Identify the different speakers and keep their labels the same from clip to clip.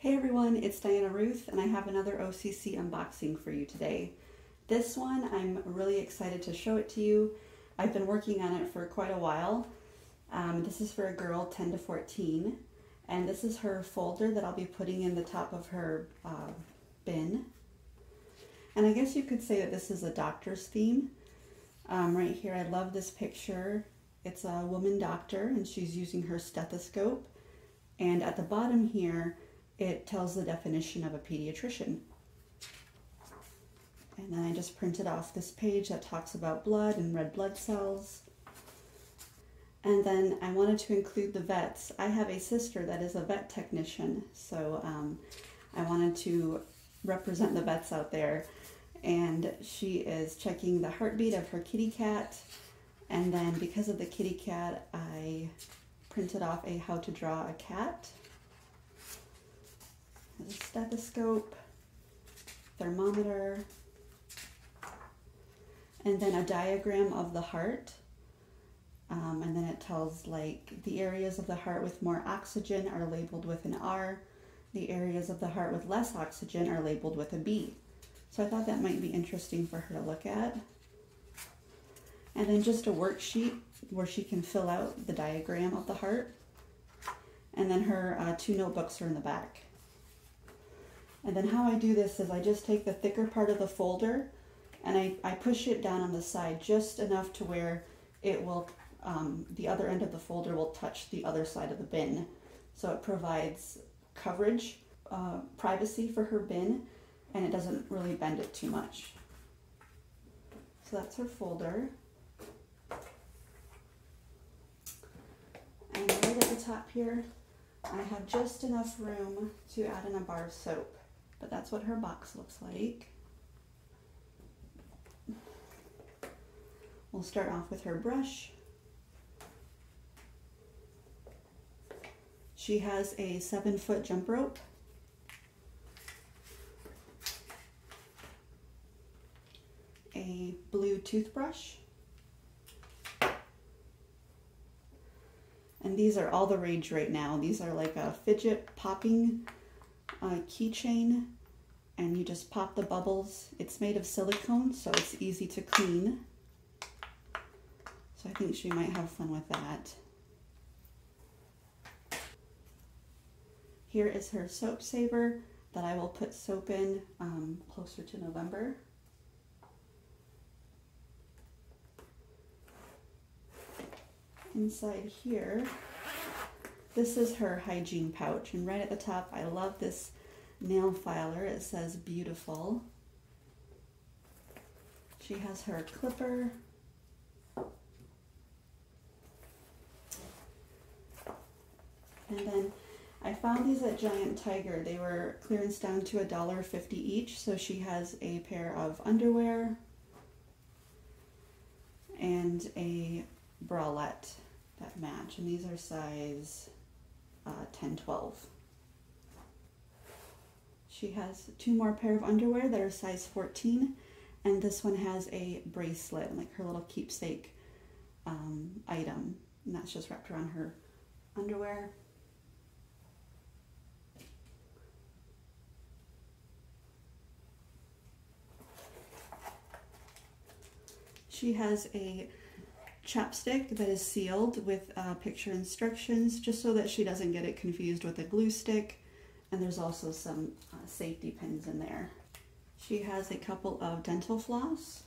Speaker 1: Hey everyone, it's Diana Ruth and I have another OCC unboxing for you today. This one, I'm really excited to show it to you. I've been working on it for quite a while. This is for a girl 10 to 14 and this is her folder that I'll be putting in the top of her bin. And I guess you could say that this is a doctor's theme. Right here, I love this picture. It's a woman doctor and she's using her stethoscope. And at the bottom here, it tells the definition of a pediatrician. And then I just printed off this page that talks about blood and red blood cells. And then I wanted to include the vets. I have a sister that is a vet technician, so I wanted to represent the vets out there. And she is checking the heartbeat of her kitty cat. And then because of the kitty cat, I printed off a how to draw a cat. There's a stethoscope, thermometer, and then a diagram of the heart. And then it tells like the areas of the heart with more oxygen are labeled with an R. The areas of the heart with less oxygen are labeled with a B. So I thought that might be interesting for her to look at. And then just a worksheet where she can fill out the diagram of the heart. And then her 2 notebooks are in the back. And then how I do this is I just take the thicker part of the folder and I push it down on the side just enough to where it will, the other end of the folder will touch the other side of the bin. So it provides coverage, privacy for her bin, and it doesn't really bend it too much. So that's her folder. And right at the top here, I have just enough room to add in a bar of soap. But that's what her box looks like. We'll start off with her brush. She has a 7-foot jump rope. A blue toothbrush. And these are all the rage right now. These are like a fidget popping keychain, and you just pop the bubbles. It's made of silicone, so it's easy to clean. So I think she might have fun with that. Here is her soap saver that I will put soap in closer to November. Inside here, this is her hygiene pouch, and right at the top, I love this nail filer. It says beautiful. She has her clipper. And then I found these at Giant Tiger. They were clearance down to $1.50 each, so she has a pair of underwear and a bralette that match, and these are size 10-12. She has 2 more pair of underwear that are size 14, and this one has a bracelet, like her little keepsake item, and that's just wrapped around her underwear. She has a chapstick that is sealed with picture instructions, just so that she doesn't get it confused with a glue stick. And there's also some safety pins in there. She has a couple of dental floss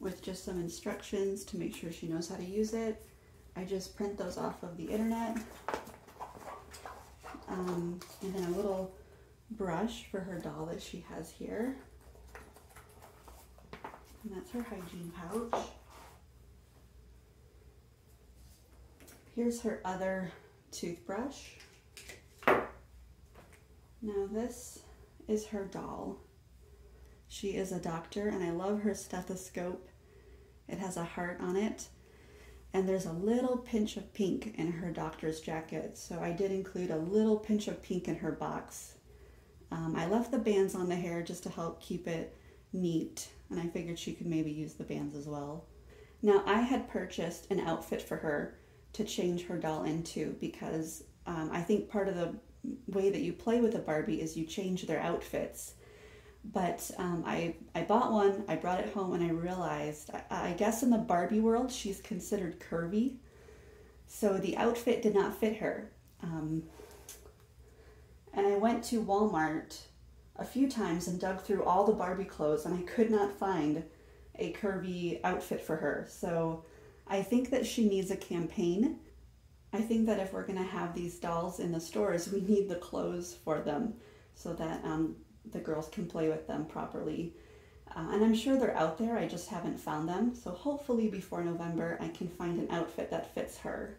Speaker 1: with just some instructions to make sure she knows how to use it. I just print those off of the internet. And then a little brush for her doll that she has here. And that's her hygiene pouch. Here's her other toothbrush. Now this is her doll. She is a doctor and I love her stethoscope. It has a heart on it and there's a little pinch of pink in her doctor's jacket. So I did include a little pinch of pink in her box. I left the bands on the hair just to help keep it neat, and I figured she could maybe use the bands as well. Now I had purchased an outfit for her to change her doll into because I think part of the way that you play with a Barbie is you change their outfits. But I bought one, I brought it home, and I realized, I guess in the Barbie world, she's considered curvy. So the outfit did not fit her. And I went to Walmart a few times and dug through all the Barbie clothes, and I could not find a curvy outfit for her. So I think that she needs a campaign. I think that if we're going to have these dolls in the stores, we need the clothes for them so that the girls can play with them properly. And I'm sure they're out there, I just haven't found them. So hopefully before November I can find an outfit that fits her.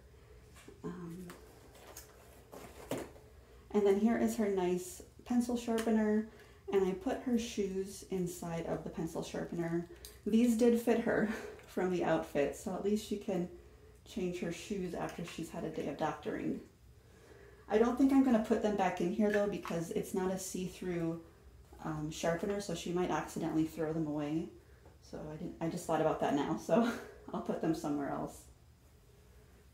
Speaker 1: And then here is her nice pencil sharpener, and I put her shoes inside of the pencil sharpener. These did fit her from the outfit, so at least she can change her shoes after she's had a day of doctoring. I don't think I'm going to put them back in here though, because it's not a see-through sharpener, so she might accidentally throw them away. So I just thought about that now, so I'll put them somewhere else.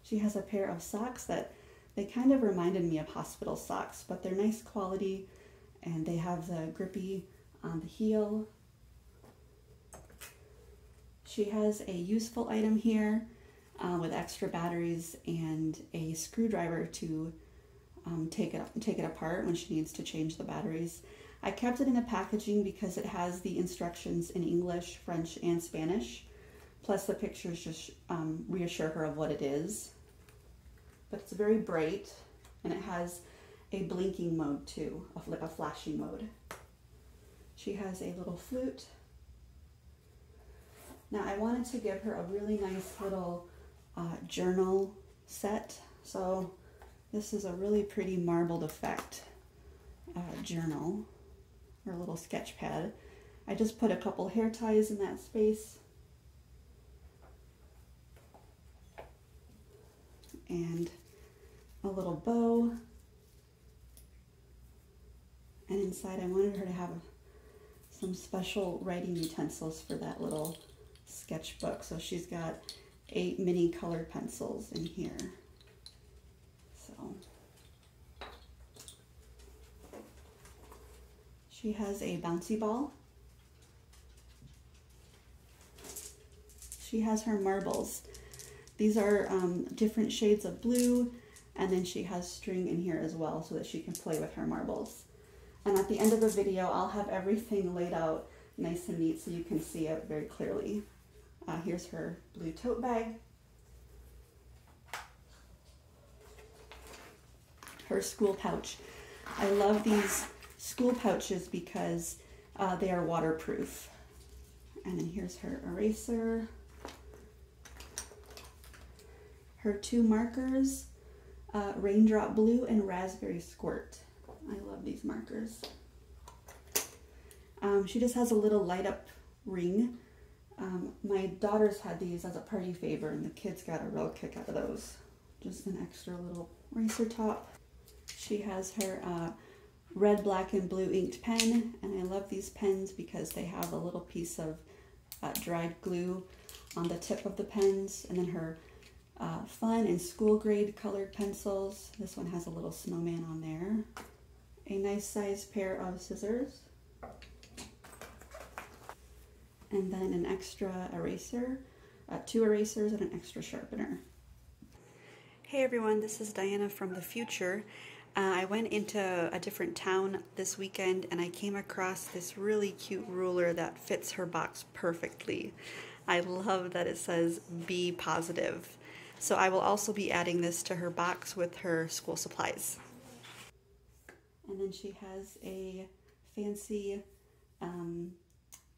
Speaker 1: She has a pair of socks that they kind of reminded me of hospital socks, but they're nice quality and they have the grippy on the heel. She has a useful item here with extra batteries and a screwdriver to take it apart when she needs to change the batteries. I kept it in the packaging because it has the instructions in English, French, and Spanish. Plus the pictures just reassure her of what it is. But it's very bright, and it has a blinking mode too, like a flashing mode. She has a little flute. Now I wanted to give her a really nice little journal set. So this is a really pretty marbled effect journal, or a little sketch pad. I just put a couple hair ties in that space. And a little bow. And inside I wanted her to have some special writing utensils for that little sketchbook. So she's got 8 mini colored pencils in here. So she has a bouncy ball. She has her marbles. These are different shades of blue, and then she has string in here as well so that she can play with her marbles. And at the end of the video, I'll have everything laid out nice and neat so you can see it very clearly. Here's her blue tote bag. Her school pouch. I love these school pouches because they are waterproof. And then here's her eraser. Her 2 markers, Raindrop Blue and Raspberry Squirt. I love these markers. She just has a little light up ring. My daughters had these as a party favor, and the kids got a real kick out of those. Just an extra little eraser top. She has her red, black, and blue inked pen, and I love these pens because they have a little piece of dried glue on the tip of the pens, and then her fun and school grade colored pencils. This one has a little snowman on there. A nice size pair of scissors. And then an extra eraser, 2 erasers and an extra sharpener. Hey everyone, this is Diana from the future. I went into a different town this weekend and I came across this really cute ruler that fits her box perfectly. I love that it says be positive. So I will also be adding this to her box with her school supplies. And then she has a fancy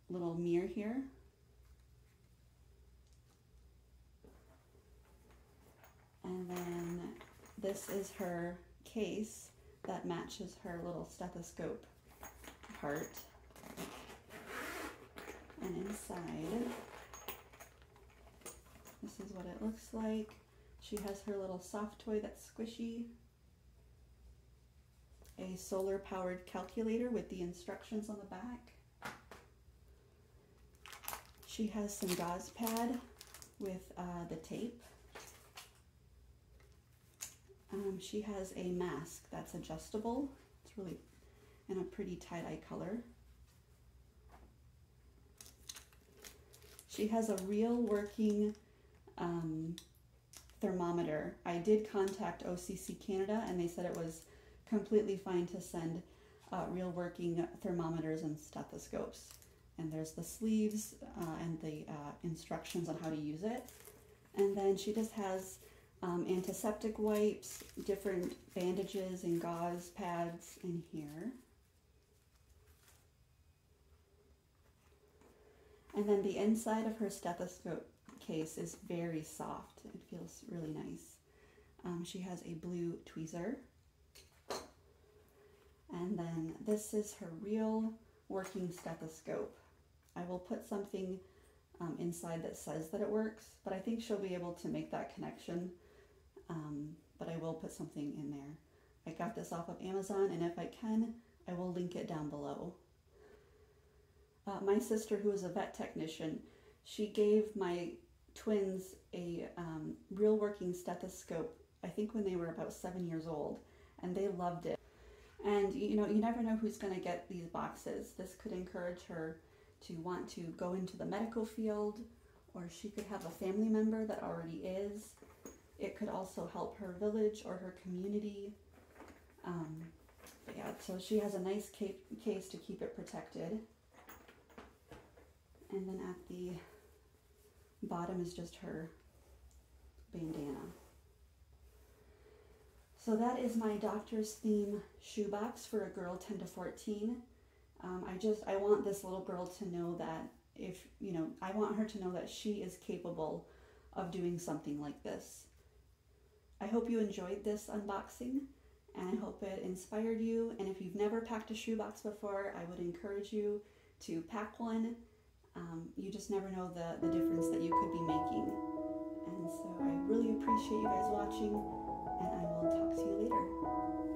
Speaker 1: little mirror here. And then this is her case that matches her little stethoscope part. And inside, this is what it looks like. She has her little soft toy that's squishy. A solar powered calculator with the instructions on the back. She has some gauze pad with the tape. She has a mask that's adjustable. It's really in a pretty tie-dye color. She has a real working thermometer. I did contact OCC Canada and they said it was completely fine to send real working thermometers and stethoscopes. And there's the sleeves and the instructions on how to use it. And then she just has antiseptic wipes, different bandages and gauze pads in here. And then the inside of her stethoscope case is very soft. It feels really nice. She has a blue tweezer. And then this is her real working stethoscope. I will put something inside that says that it works, but I think she'll be able to make that connection. But I will put something in there. I got this off of Amazon, and if I can, I will link it down below. My sister, who is a vet technician, she gave my twins a real working stethoscope, I think when they were about 7 years old, and they loved it. And you know, you never know who's going to get these boxes. This could encourage her to want to go into the medical field, or she could have a family member that already is. It could also help her village or her community. But yeah, so she has a nice case to keep it protected. And then at the bottom is just her bandana. So that is my doctor's theme shoebox for a girl 10 to 14. I want this little girl to know that I want her to know that she is capable of doing something like this. I hope you enjoyed this unboxing, and I hope it inspired you. And if you've never packed a shoebox before, I would encourage you to pack one. You just never know the difference that you could be making. And so I really appreciate you guys watching, and I will talk to you later.